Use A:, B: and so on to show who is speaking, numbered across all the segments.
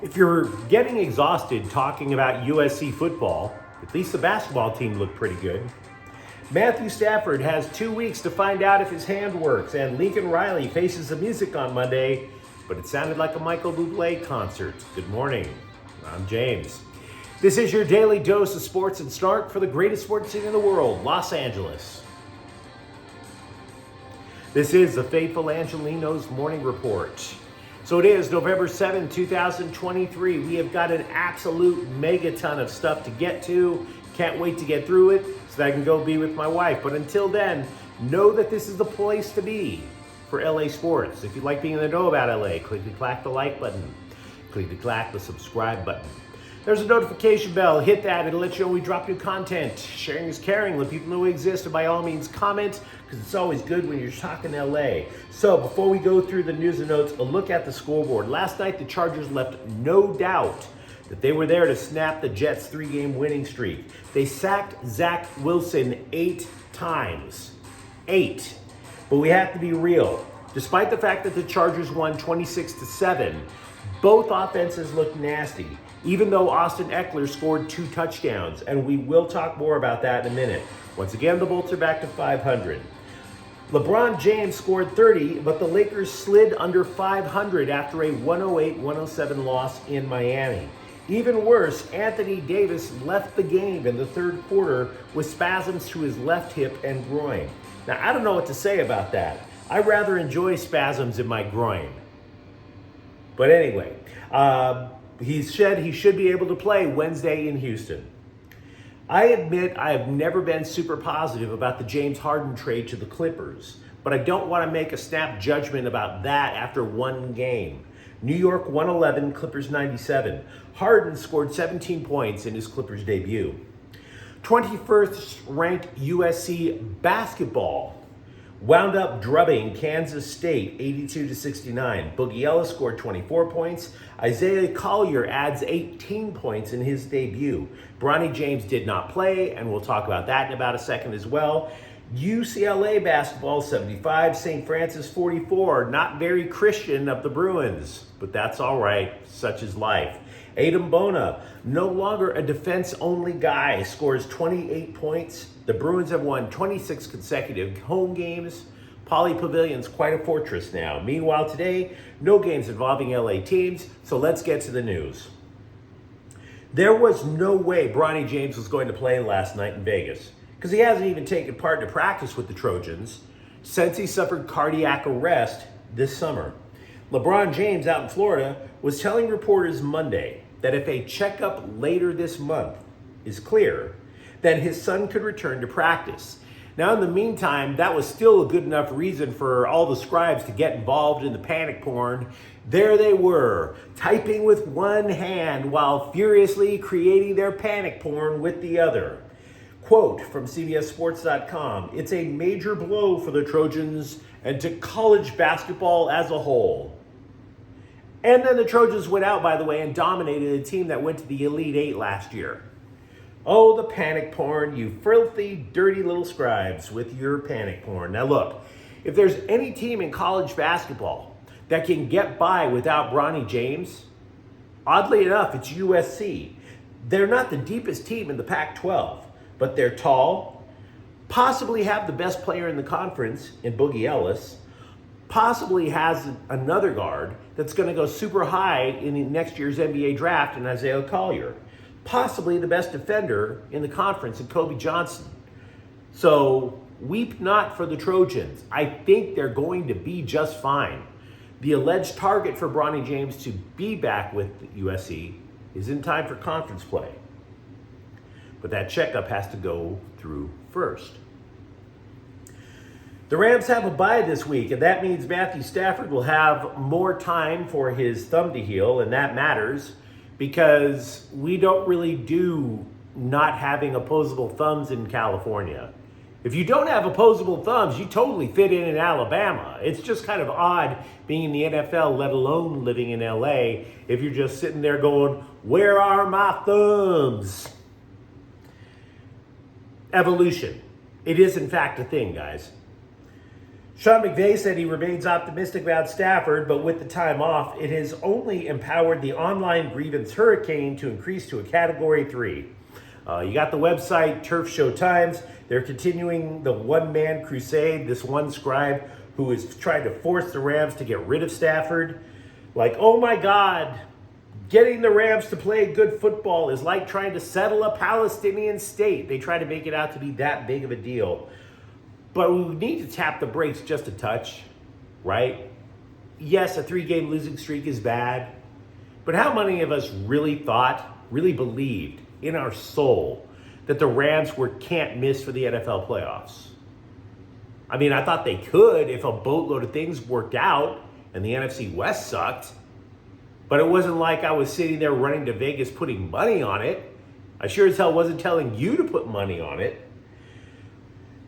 A: If you're getting exhausted talking about USC football, at least the basketball team looked pretty good. Matthew Stafford has 2 weeks to find out if his hand works, and Lincoln Riley faces the music on Monday, but it sounded like a Michael Bublé concert. Good morning. I'm James. This is your daily dose of sports and snark for the greatest sports city in the world, Los Angeles. This is the faithful Angelenos Morning Report. So it is November 7, 2023. We have got an absolute megaton of stuff to get to. Can't wait to get through it so that I can go be with my wife. But until then, know that this is the place to be for LA sports. If you'd like being in the know about LA, click the like button. Click the subscribe button. There's a notification bell. Hit that. It'll let you know we drop new content. Sharing is caring. Let people know we exist. And by all means, comment, because it's always good when you're talking LA. So before we go through the news and notes, a look at the scoreboard. Last night, the Chargers left no doubt that they were there to snap the Jets' 3-game winning streak. They sacked Zach Wilson 8 times. 8. But we have to be real. Despite the fact that the Chargers won 26-7, both offenses looked nasty, even though Austin Eckler scored 2 touchdowns, and we will talk more about that in a minute. Once again, the Bolts are back to 500. LeBron James scored 30, but the Lakers slid under 500 after a 108-107 loss in Miami. Even worse, Anthony Davis left the game in the third quarter with spasms to his left hip and groin. Now, I don't know what to say about that. I rather enjoy spasms in my groin. But anyway, he said he should be able to play Wednesday in Houston. I admit I have never been super positive about the James Harden trade to the Clippers, but I don't want to make a snap judgment about that after one game. New York 111, Clippers 97. Harden scored 17 points in his Clippers debut. 21st ranked USC basketball wound up drubbing Kansas State 82-69. Boogie Ellis scored 24 points. Isaiah Collier adds 18 points in his debut. Bronny James did not play, and we'll talk about that in about a second as well. UCLA basketball 75, St. Francis 44. Not very Christian of the Bruins, but that's all right. Such is life. Adam Bona, no longer a defense-only guy, scores 28 points. The Bruins have won 26 consecutive home games. Pauley Pavilion's quite a fortress now. Meanwhile, today, no games involving LA teams, so let's get to the news. There was no way Bronny James was going to play last night in Vegas, because he hasn't even taken part in practice with the Trojans since he suffered cardiac arrest this summer. LeBron James out in Florida was telling reporters Monday that if a checkup later this month is clear, then his son could return to practice. Now, in the meantime, that was still a good enough reason for all the scribes to get involved in the panic porn. There they were, typing with one hand while furiously creating their panic porn with the other. Quote from CBSSports.com, "It's a major blow for the Trojans and to college basketball as a whole." And then the Trojans went out, by the way, and dominated a team that went to the Elite Eight last year. Oh, the panic porn, you filthy, dirty little scribes with your panic porn. Now look, if there's any team in college basketball that can get by without Bronny James, oddly enough, it's USC. They're not the deepest team in the Pac-12, but they're tall, possibly have the best player in the conference in Boogie Ellis, possibly has another guard that's going to go super high in the next year's NBA draft in Isaiah Collier. Possibly the best defender in the conference in Kobe Johnson. So weep not for the Trojans. I think they're going to be just fine. The alleged target for Bronny James to be back with USC is in time for conference play. But that checkup has to go through first. The Rams have a bye this week, and that means Matthew Stafford will have more time for his thumb to heal, and that matters because we don't really do not having opposable thumbs in California. If you don't have opposable thumbs, you totally fit in Alabama. It's just kind of odd being in the NFL, let alone living in LA, if you're just sitting there going, "Where are my thumbs?" Evolution. It is, in fact, a thing, guys. Sean McVay said he remains optimistic about Stafford, but with the time off, it has only empowered the online grievance hurricane to increase to a Category 3. You got the website Turf Show Times. They're continuing the one-man crusade. This one scribe who is trying to force the Rams to get rid of Stafford. Like, oh my God, getting the Rams to play good football is like trying to settle a Palestinian state. They try to make it out to be that big of a deal. But we need to tap the brakes just a touch, right? Yes, a 3-game losing streak is bad. But how many of us really believed in our soul that the Rams were can't miss for the NFL playoffs? I mean, I thought they could if a boatload of things worked out and the NFC West sucked. But it wasn't like I was sitting there running to Vegas putting money on it. I sure as hell wasn't telling you to put money on it.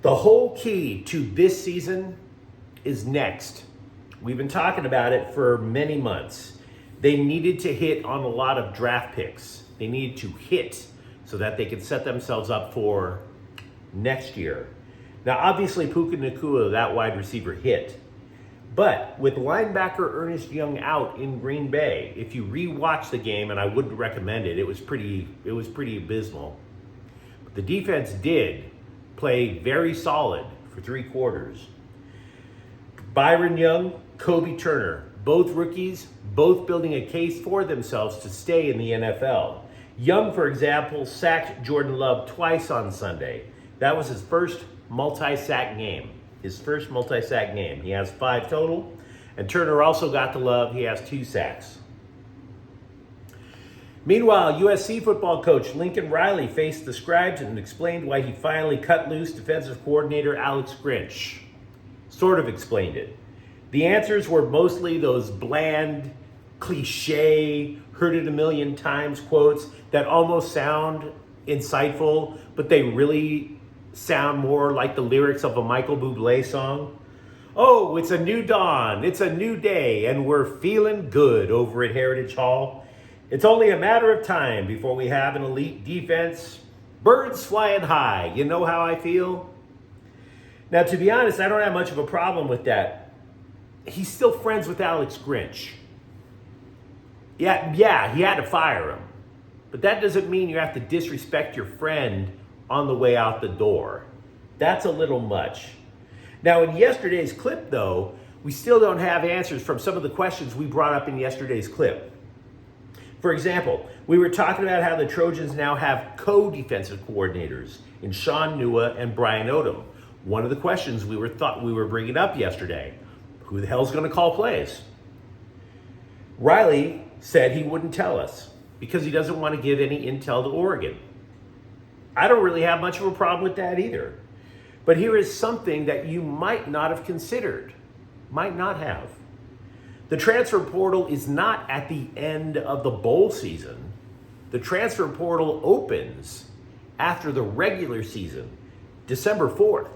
A: The whole key to this season is next. We've been talking about it for many months. They needed to hit on a lot of draft picks. They needed to hit so that they could set themselves up for next year. Now, obviously, Puka Nacua, that wide receiver, hit. But with linebacker Ernest Young out in Green Bay, if you rewatch the game, and I wouldn't recommend it, it was pretty abysmal. But the defense did play very solid for 3 quarters. Byron Young, Kobe Turner, both rookies, both building a case for themselves to stay in the NFL. Young, for example, sacked Jordan Love twice on Sunday. That was his first multi-sack game. He has 5 total. And Turner also got to Love. He has 2 sacks. Meanwhile, USC football coach Lincoln Riley faced the scribes and explained why he finally cut loose defensive coordinator Alex Grinch. Sort of explained it. The answers were mostly those bland, cliche, heard it a million times quotes that almost sound insightful, but they really sound more like the lyrics of a Michael Bublé song. Oh, it's a new dawn, it's a new day, and we're feeling good over at Heritage Hall. It's only a matter of time before we have an elite defense. Birds flying high, you know how I feel? Now, to be honest, I don't have much of a problem with that. He's still friends with Alex Grinch. Yeah, he had to fire him. But that doesn't mean you have to disrespect your friend on the way out the door. That's a little much. Now, in yesterday's clip, though, we still don't have answers from some of the questions we brought up in yesterday's clip. For example, we were talking about how the Trojans now have co-defensive coordinators in Sean Nua and Brian Odom. One of the questions we were bringing up yesterday, who the hell's going to call plays? Riley said he wouldn't tell us because he doesn't want to give any intel to Oregon. I don't really have much of a problem with that either. But here is something that you might not have considered, might not have. The transfer portal is not at the end of the bowl season. The transfer portal opens after the regular season, December 4th.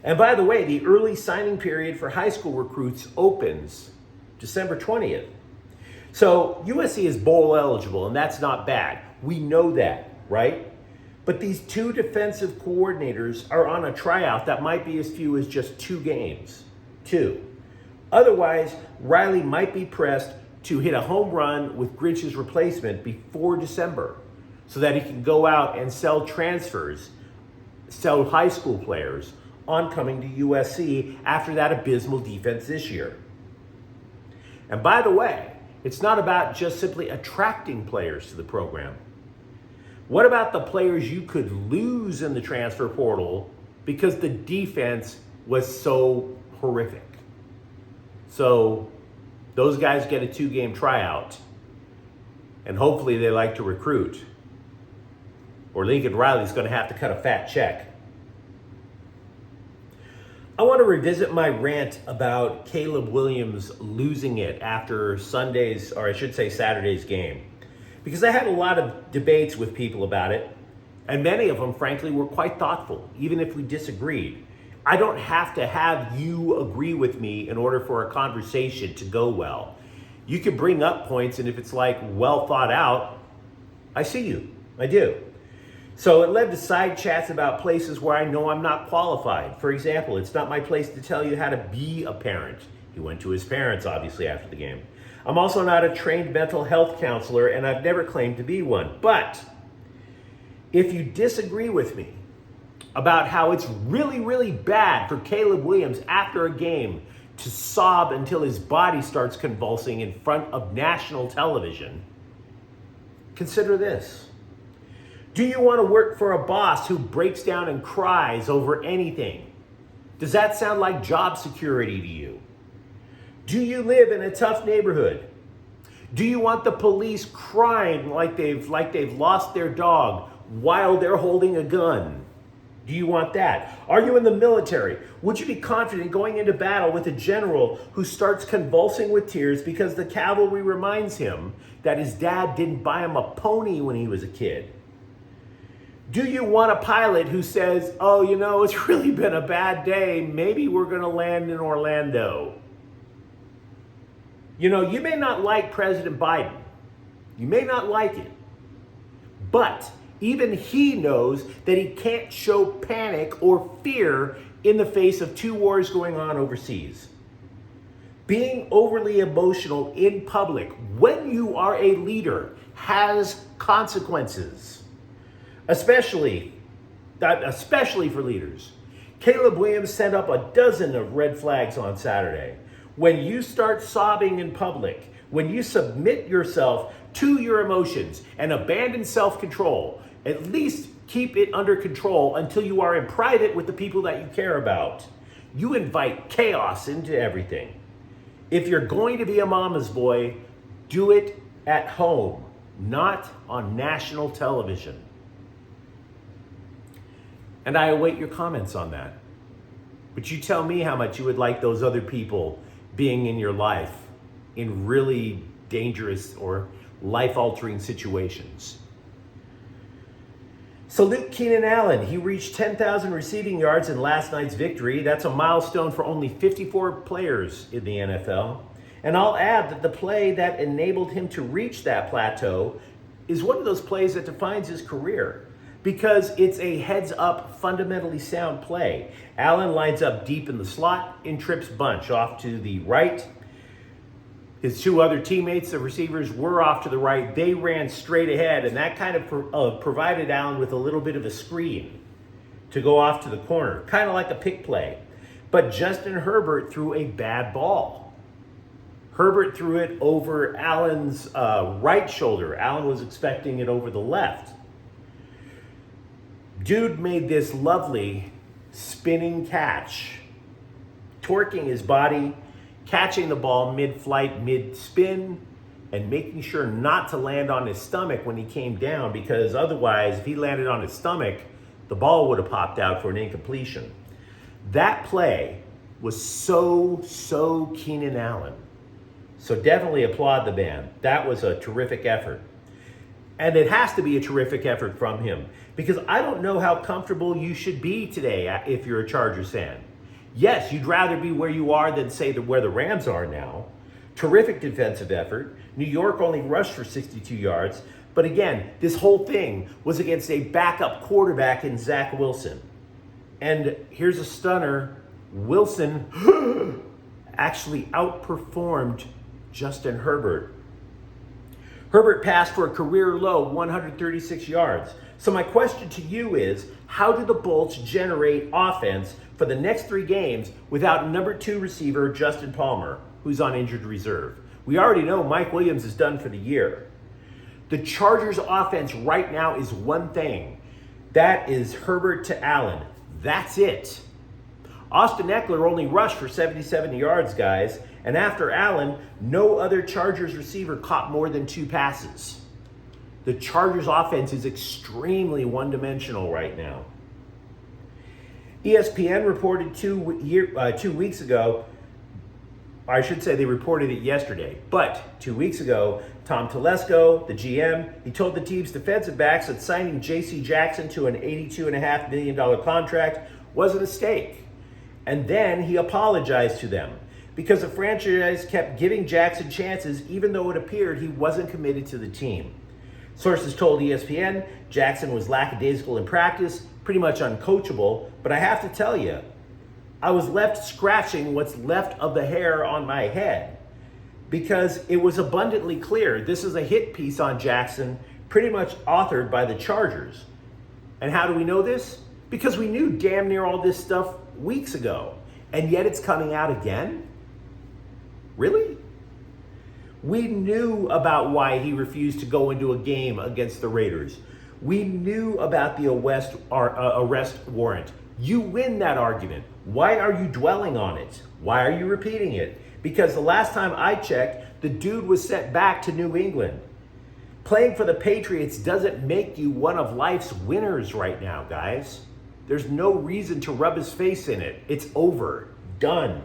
A: And by the way, the early signing period for high school recruits opens December 20th. So USC is bowl eligible, and that's not bad. We know that, right? But these 2 defensive coordinators are on a tryout that might be as few as just 2 games. 2. Otherwise, Riley might be pressed to hit a home run with Grinch's replacement before December so that he can go out and sell transfers, sell high school players on coming to USC after that abysmal defense this year. And by the way, it's not about just simply attracting players to the program. What about the players you could lose in the transfer portal because the defense was so horrific? So those guys get a 2-game tryout, and hopefully they like to recruit, or Lincoln Riley's going to have to cut a fat check. I want to revisit my rant about Caleb Williams losing it after Saturday's game, because I had a lot of debates with people about it, and many of them, frankly, were quite thoughtful, even if we disagreed. I don't have to have you agree with me in order for a conversation to go well. You can bring up points, and if it's like well thought out, I see you. I do. So it led to side chats about places where I know I'm not qualified. For example, it's not my place to tell you how to be a parent. He went to his parents, obviously, after the game. I'm also not a trained mental health counselor, and I've never claimed to be one. But if you disagree with me about how it's really, really bad for Caleb Williams after a game to sob until his body starts convulsing in front of national television, consider this. Do you want to work for a boss who breaks down and cries over anything? Does that sound like job security to you? Do you live in a tough neighborhood? Do you want the police crying like they've lost their dog while they're holding a gun? Do you want that? Are you in the military? Would you be confident going into battle with a general who starts convulsing with tears because the cavalry reminds him that his dad didn't buy him a pony when he was a kid? Do you want a pilot who says, oh, you know, it's really been a bad day. Maybe we're going to land in Orlando? You know, you may not like President Biden. You may not like it. But even he knows that he can't show panic or fear in the face of two wars going on overseas. Being overly emotional in public when you are a leader has consequences. Especially for leaders. Caleb Williams sent up a dozen of red flags on Saturday. When you start sobbing in public, when you submit yourself to your emotions and abandon self-control, at least keep it under control until you are in private with the people that you care about. You invite chaos into everything. If you're going to be a mama's boy, do it at home, not on national television. And I await your comments on that. But you tell me how much you would like those other people being in your life in really dangerous or life-altering situations. Salute Keenan Allen. He reached 10,000 receiving yards in last night's victory. That's a milestone for only 54 players in the NFL. And I'll add that the play that enabled him to reach that plateau is one of those plays that defines his career, because it's a heads-up, fundamentally sound play. Allen lines up deep in the slot in Tripp's bunch off to the right. His two other teammates, the receivers, were off to the right. They ran straight ahead, and that kind of provided Allen with a little bit of a screen to go off to the corner, kind of like a pick play. But Justin Herbert threw a bad ball. Herbert threw it over Allen's right shoulder. Allen was expecting it over the left. Dude made this lovely spinning catch, torquing his body, catching the ball mid-flight, mid-spin, and making sure not to land on his stomach when he came down, because otherwise, if he landed on his stomach, the ball would have popped out for an incompletion. That play was so Keenan Allen. So definitely applaud the man. That was a terrific effort. And it has to be a terrific effort from him, because I don't know how comfortable you should be today if you're a Chargers fan. Yes, you'd rather be where you are than, say, where the Rams are now. Terrific defensive effort. New York only rushed for 62 yards. But again, this whole thing was against a backup quarterback in Zach Wilson. And here's a stunner. Wilson actually outperformed Justin Herbert. Herbert passed for a career-low 136 yards. So my question to you is, how do the Bolts generate offense for the next 3 games without number 2 receiver Justin Palmer, who's on injured reserve? We already know Mike Williams is done for the year. The Chargers' offense right now is one thing. That is Herbert to Allen. That's it. Austin Eckler only rushed for 77 yards, guys. And after Allen, no other Chargers receiver caught more than 2 passes. The Chargers offense is extremely one-dimensional right now. ESPN reported 2 weeks ago, I should say they reported it yesterday, but 2 weeks ago, Tom Telesco, the GM, he told the team's defensive backs that signing J.C. Jackson to an $82.5 million contract was a mistake. And then he apologized to them, because the franchise kept giving Jackson chances even though it appeared he wasn't committed to the team. Sources told ESPN Jackson was lackadaisical in practice, pretty much uncoachable, but I have to tell you, I was left scratching what's left of the hair on my head because it was abundantly clear this is a hit piece on Jackson, pretty much authored by the Chargers. And how do we know this? Because we knew damn near all this stuff weeks ago, and yet it's coming out again? Really? We knew about why he refused to go into a game against the Raiders. We knew about the arrest warrant. You win that argument. Why are you dwelling on it? Why are you repeating it? Because the last time I checked, the dude was sent back to New England. Playing for the Patriots doesn't make you one of life's winners right now, guys. There's no reason to rub his face in it. It's over. Done.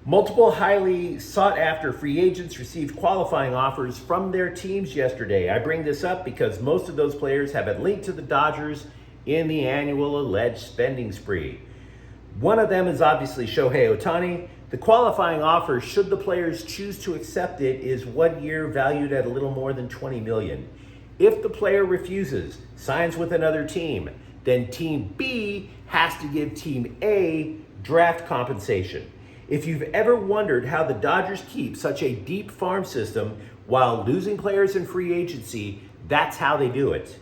A: Multiple highly sought-after free agents received qualifying offers from their teams yesterday. I bring this up because most of those players have been linked to the Dodgers in the annual alleged spending spree. One of them is obviously Shohei Ohtani. The qualifying offer, should the players choose to accept it, is 1 year valued at a little more than $20 million. If the player refuses, signs with another team, then Team B has to give Team A draft compensation. If you've ever wondered how the Dodgers keep such a deep farm system while losing players in free agency, that's how they do it.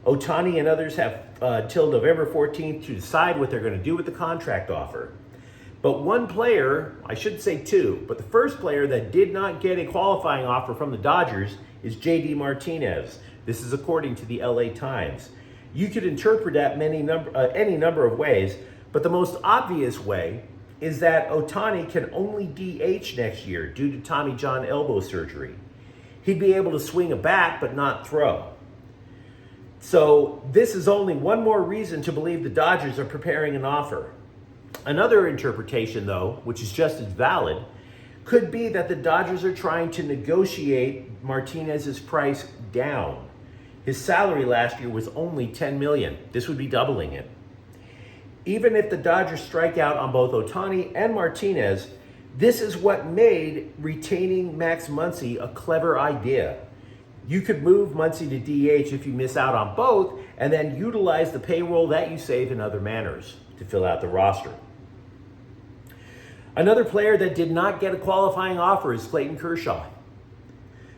A: Ohtani and others have till November 14th to decide what they're going to do with the contract offer. But one player, I should say two, but the first player that did not get a qualifying offer from the Dodgers is J.D. Martinez. This is according to the LA Times. You could interpret that any number of ways, but the most obvious way is that Ohtani can only DH next year due to Tommy John elbow surgery. He'd be able to swing a bat but not throw. So this is only one more reason to believe the Dodgers are preparing an offer. Another interpretation, though, which is just as valid, could be that the Dodgers are trying to negotiate Martinez's price down. His salary last year was only $10 million. This would be doubling it. Even if the Dodgers strike out on both Ohtani and Martinez, this is what made retaining Max Muncy a clever idea. You could move Muncy to DH if you miss out on both, and then utilize the payroll that you save in other manners to fill out the roster. Another player that did not get a qualifying offer is Clayton Kershaw.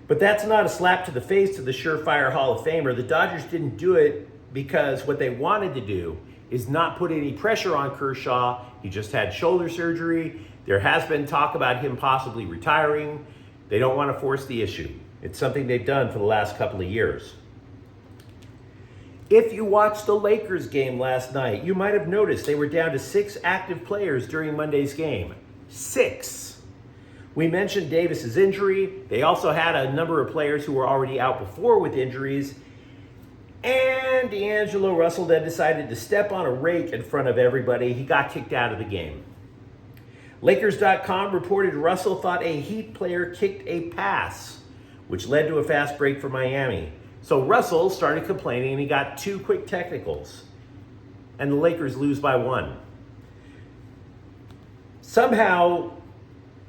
A: But that's not a slap to the face to the surefire Hall of Famer. The Dodgers didn't do it because what they wanted to do is not put any pressure on Kershaw. He just had shoulder surgery. There has been talk about him possibly retiring. They don't want to force the issue. It's something they've done for the last couple of years. If you watched the Lakers game last night, you might have noticed they were down to 6 active players during Monday's game. 6. We mentioned Davis's injury. They also had a number of players who were already out before with injuries. And D'Angelo Russell then decided to step on a rake in front of everybody. He got kicked out of the game. Lakers.com reported Russell thought a Heat player kicked a pass, which led to a fast break for Miami. So Russell started complaining and he got 2 quick technicals. And the Lakers lose by 1. Somehow,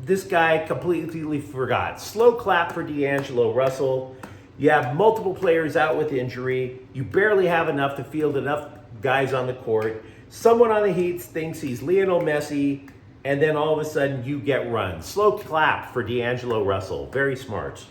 A: this guy completely forgot. Slow clap for D'Angelo Russell. You have multiple players out with injury. You barely have enough to field enough guys on the court. Someone on the Heat thinks he's Lionel Messi, and then all of a sudden you get run. Slow clap for D'Angelo Russell. Very smart.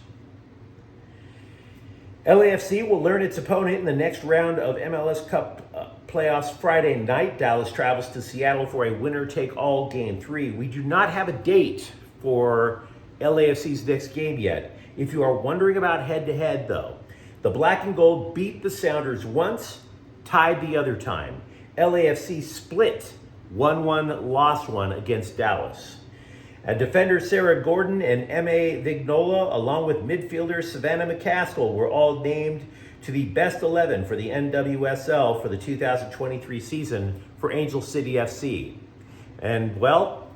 A: LAFC will learn its opponent in the next round of MLS Cup playoffs Friday night. Dallas travels to Seattle for a winner-take-all Game 3. We do not have a date for LAFC's next game yet. If you are wondering about head-to-head, though, the Black and Gold beat the Sounders once, tied the other time. LAFC split 1-1, lost 1 against Dallas. And defender Sarah Gordon and M.A. Vignola, along with midfielder Savannah McCaskill, were all named to the best 11 for the NWSL for the 2023 season for Angel City FC. And, well,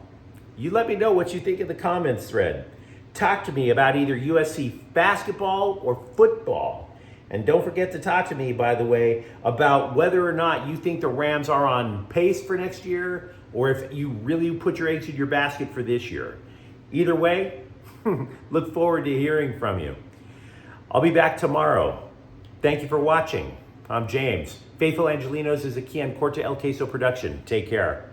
A: you let me know what you think in the comments thread. Talk to me about either USC basketball or football. And don't forget to talk to me, by the way, about whether or not you think the Rams are on pace for next year or if you really put your eggs in your basket for this year. Either way, Look forward to hearing from you. I'll be back tomorrow. Thank you for watching. I'm James. Faithful Angelenos is a Kian Corte El Queso production. Take care.